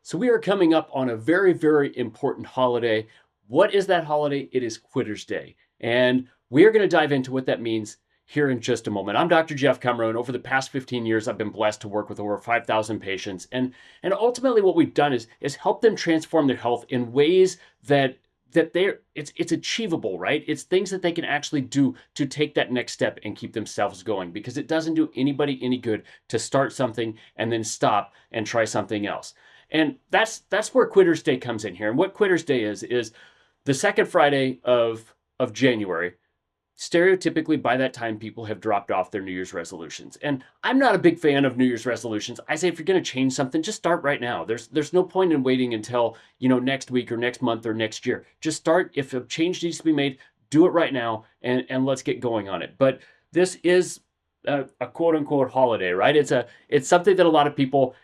So we are coming up on a very, very important holiday. What is that holiday? It is Quitter's Day. And we are going to dive into what that means here in just a moment. I'm Dr. Jeff Cumro, and over the past 15 years, I've been blessed to work with over 5,000 patients. And ultimately what we've done is help them transform their health in ways that it's achievable, right? It's things that they can actually do to take that next step and keep themselves going, because it doesn't do anybody any good to start something and then stop and try something else. And that's where Quitter's Day comes in here. And what Quitter's Day is the second Friday of January. Stereotypically, by that time, people have dropped off their New Year's resolutions. And I'm not a big fan of New Year's resolutions. I say if you're going to change something, just start right now. There's no point in waiting until, next week or next month or next year. Just start. If a change needs to be made, do it right now, and let's get going on it. But this is a quote unquote holiday, right? It's something that a lot of people,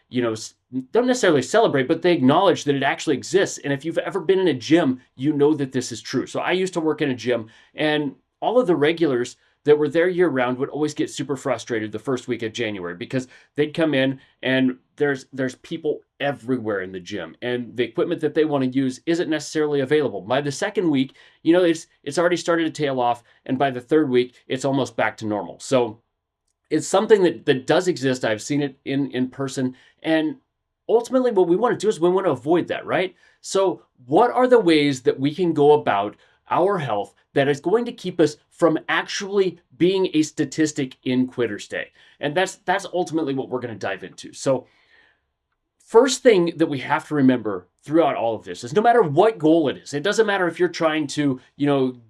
don't necessarily celebrate, but they acknowledge that it actually exists. And if you've ever been in a gym, you know that this is true. So I used to work in a gym, and all of the regulars that were there year round would always get super frustrated the first week of January, because they'd come in and there's people everywhere in the gym, and the equipment that they want to use isn't necessarily available. By the second week, it's already started to tail off, and by the third week, it's almost back to normal. So it's something that does exist. I've seen it in person, and ultimately what we want to do is we want to avoid that, right? So what are the ways that we can go about our health that is going to keep us from actually being a statistic in Quitter's Day? And that's ultimately what we're going to dive into. So first thing that we have to remember throughout all of this is, no matter what goal it is, it doesn't matter if you're trying to,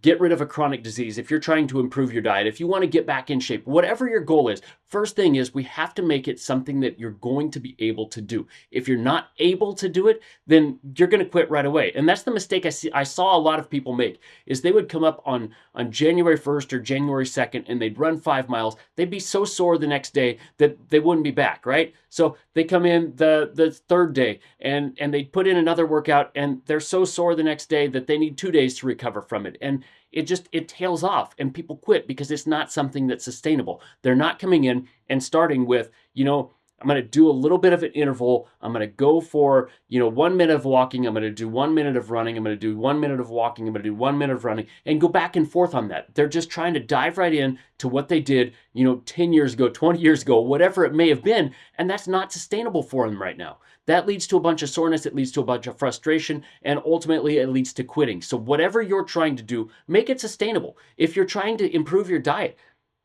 get rid of a chronic disease, if you're trying to improve your diet, if you want to get back in shape, whatever your goal is, first thing is we have to make it something that you're going to be able to do. If you're not able to do it, then you're going to quit right away. And that's the mistake I saw a lot of people make, is they would come up on January 1st or January 2nd, and they'd run 5 miles. They'd be so sore the next day that they wouldn't be back, right? So they come in the third day and they put in another workout, and they're so sore the next day that they need 2 days to recover from it. And it tails off, and people quit because it's not something that's sustainable. They're not coming in and starting with, I'm going to do a little bit of an interval. I'm going to go for, 1 minute of walking. I'm going to do 1 minute of running. I'm going to do 1 minute of walking. I'm going to do 1 minute of running, and go back and forth on that. They're just trying to dive right in to what they did, 10 years ago, 20 years ago, whatever it may have been. And that's not sustainable for them right now. That leads to a bunch of soreness. It leads to a bunch of frustration, and ultimately it leads to quitting. So whatever you're trying to do, make it sustainable. If you're trying to improve your diet,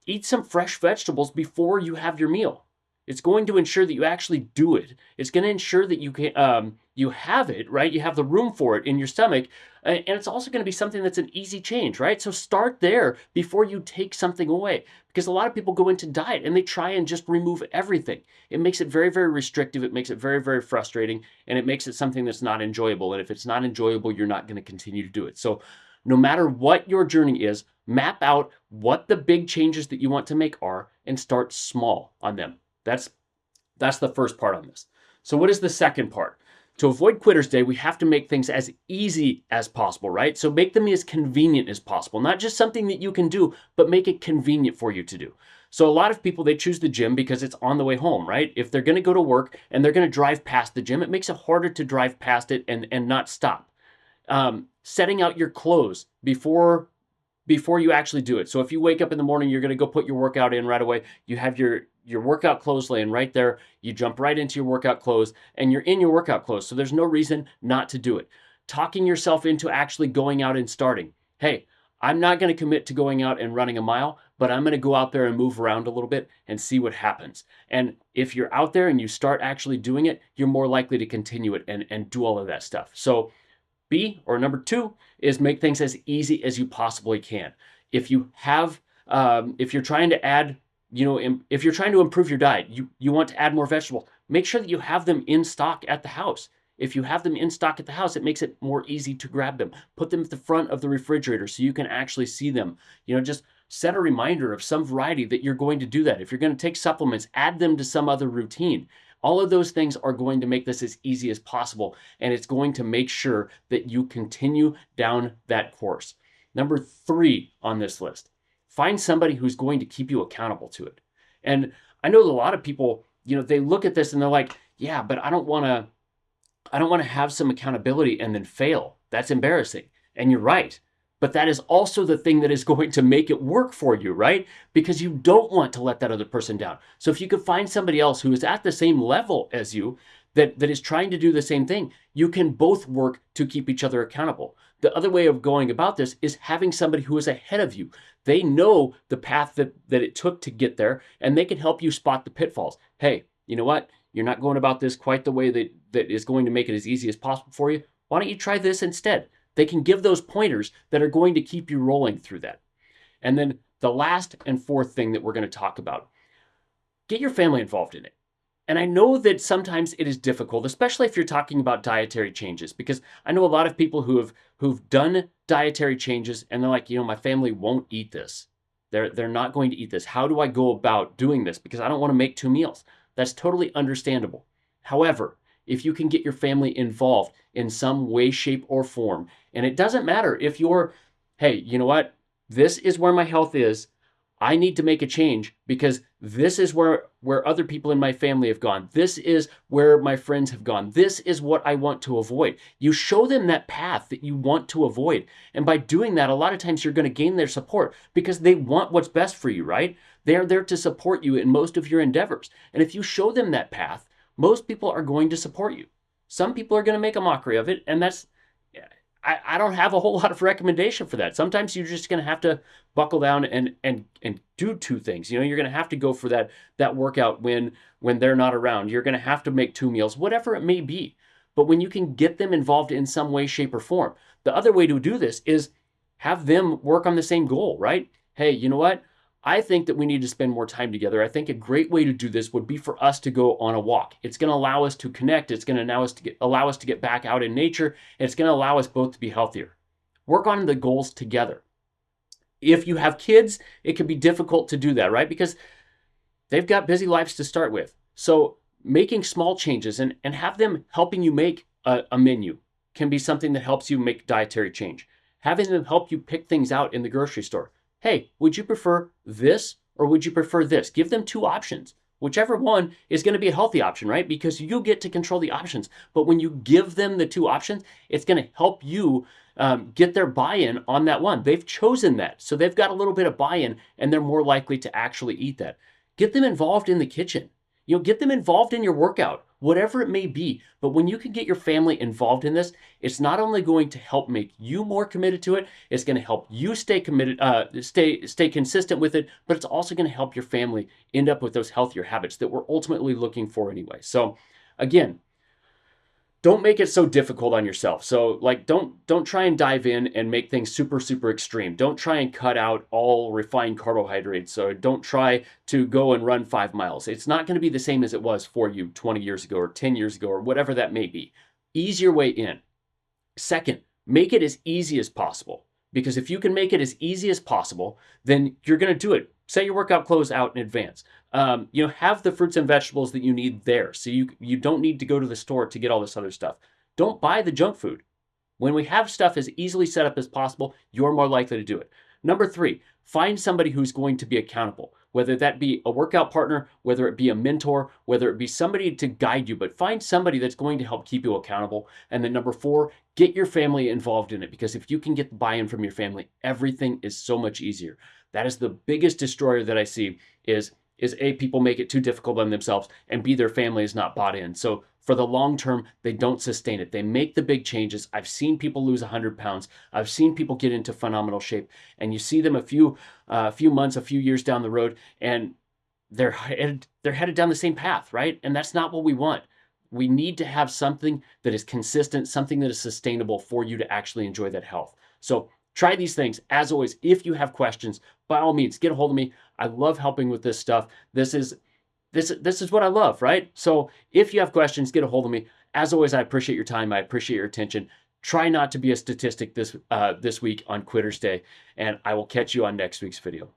eat some fresh vegetables before you have your meal. It's going to ensure that you actually do it. It's going to ensure that you have it, right? You have the room for it in your stomach. And it's also going to be something that's an easy change, right? So start there before you take something away. Because a lot of people go into diet and they try and just remove everything. It makes it very, very restrictive. It makes it very, very frustrating. And it makes it something that's not enjoyable. And if it's not enjoyable, you're not going to continue to do it. So no matter what your journey is, map out what the big changes that you want to make are, and start small on them. That's the first part on this. So what is the second part? To avoid Quitter's Day, we have to make things as easy as possible, right? So make them as convenient as possible. Not just something that you can do, but make it convenient for you to do. So a lot of people, they choose the gym because it's on the way home, right? If they're going to go to work and they're going to drive past the gym, it makes it harder to drive past it and not stop. Setting out your clothes before you actually do it. So if you wake up in the morning, you're going to go put your workout in right away. You have your workout clothes laying right there. You jump right into your workout clothes, and you're in your workout clothes. So there's no reason not to do it. Talking yourself into actually going out and starting. Hey, I'm not going to commit to going out and running a mile, but I'm going to go out there and move around a little bit and see what happens. And if you're out there and you start actually doing it, you're more likely to continue it and do all of that stuff. So number 2 is make things as easy as you possibly can. If you have, if you're trying to add, if you're trying to improve your diet, you want to add more vegetables, make sure that you have them in stock at the house. If you have them in stock at the house, it makes it more easy to grab them. Put them at the front of the refrigerator so you can actually see them. Just set a reminder of some variety that you're going to do that. If you're going to take supplements, add them to some other routine. All of those things are going to make this as easy as possible, and it's going to make sure that you continue down that course. Number 3 on this list, find somebody who's going to keep you accountable to it. And I know that a lot of people, they look at this and they're like, yeah, but I don't want to I don't want to have some accountability and then fail. That's embarrassing. And you're right. But that is also the thing that is going to make it work for you, right? Because you don't want to let that other person down. So if you could find somebody else who is at the same level as you that is trying to do the same thing, you can both work to keep each other accountable. The other way of going about this is having somebody who is ahead of you. They know the path that it took to get there, and they can help you spot the pitfalls. Hey, you know what? You're not going about this quite the way that is going to make it as easy as possible for you. Why don't you try this instead? They can give those pointers that are going to keep you rolling through that. And then the last and fourth thing that we're going to talk about, get your family involved in it. And I know that sometimes it is difficult, especially if you're talking about dietary changes, because I know a lot of people who've done dietary changes and they're like, my family won't eat this. They're not going to eat this. How do I go about doing this? Because I don't want to make 2 meals. That's totally understandable. However, if you can get your family involved in some way, shape, or form, and it doesn't matter if you're, hey, you know what? This is where my health is. I need to make a change because this is where other people in my family have gone. This is where my friends have gone. This is what I want to avoid. You show them that path that you want to avoid. And by doing that, a lot of times you're going to gain their support because they want what's best for you, right? They're there to support you in most of your endeavors. And if you show them that path, most people are going to support you. Some people are going to make a mockery of it, and I don't have a whole lot of recommendation for that. Sometimes you're just going to have to buckle down and do 2 things. You're going to have to go for that workout when they're not around. You're going to have to make 2 meals, whatever it may be. But when you can get them involved in some way, shape, or form, the other way to do this is have them work on the same goal, right? Hey, you know what? I think that we need to spend more time together. I think a great way to do this would be for us to go on a walk. It's going to allow us to connect. It's going to allow us to get back out in nature. And it's going to allow us both to be healthier. Work on the goals together. If you have kids, it can be difficult to do that, right? Because they've got busy lives to start with. So making small changes and have them helping you make a menu can be something that helps you make dietary change. Having them help you pick things out in the grocery store. Hey, would you prefer this or would you prefer this? Give them 2 options. Whichever one is going to be a healthy option, right? Because you get to control the options. But when you give them the 2 options, it's going to help you get their buy-in on that one. They've chosen that. So they've got a little bit of buy-in and they're more likely to actually eat that. Get them involved in the kitchen. Get them involved in your workout, whatever it may be. But when you can get your family involved in this, it's not only going to help make you more committed to it, it's going to help you stay committed, stay consistent with it, but it's also going to help your family end up with those healthier habits that we're ultimately looking for anyway. So again, don't make it so difficult on yourself. So don't try and dive in and make things super, super extreme. Don't try and cut out all refined carbohydrates. So don't try to go and run 5 miles. It's not going to be the same as it was for you 20 years ago or 10 years ago or whatever that may be. Ease your way in. Second, make it as easy as possible. Because if you can make it as easy as possible, then you're going to do it. Set your workout clothes out in advance. Have the fruits and vegetables that you need there. So you don't need to go to the store to get all this other stuff. Don't buy the junk food. When we have stuff as easily set up as possible, you're more likely to do it. Number 3, find somebody who's going to be accountable, whether that be a workout partner, whether it be a mentor, whether it be somebody to guide you, but find somebody that's going to help keep you accountable. And then number 4, get your family involved in it, because if you can get the buy-in from your family, everything is so much easier. That is the biggest destroyer that I see is A, people make it too difficult on themselves, and B, their family is not bought in. So for the long term, they don't sustain it. They make the big changes. I've seen people lose 100 pounds. I've seen people get into phenomenal shape, and you see them a few months, a few years down the road, and they're headed down the same path, right? And that's not what we want. We need to have something that is consistent, something that is sustainable for you to actually enjoy that health. So try these things. As always, if you have questions, by all means, get a hold of me. I love helping with this stuff. This is what I love, right? So if you have questions, get a hold of me. As always, I appreciate your time. I appreciate your attention. Try not to be a statistic this week on Quitter's Day, and I will catch you on next week's video.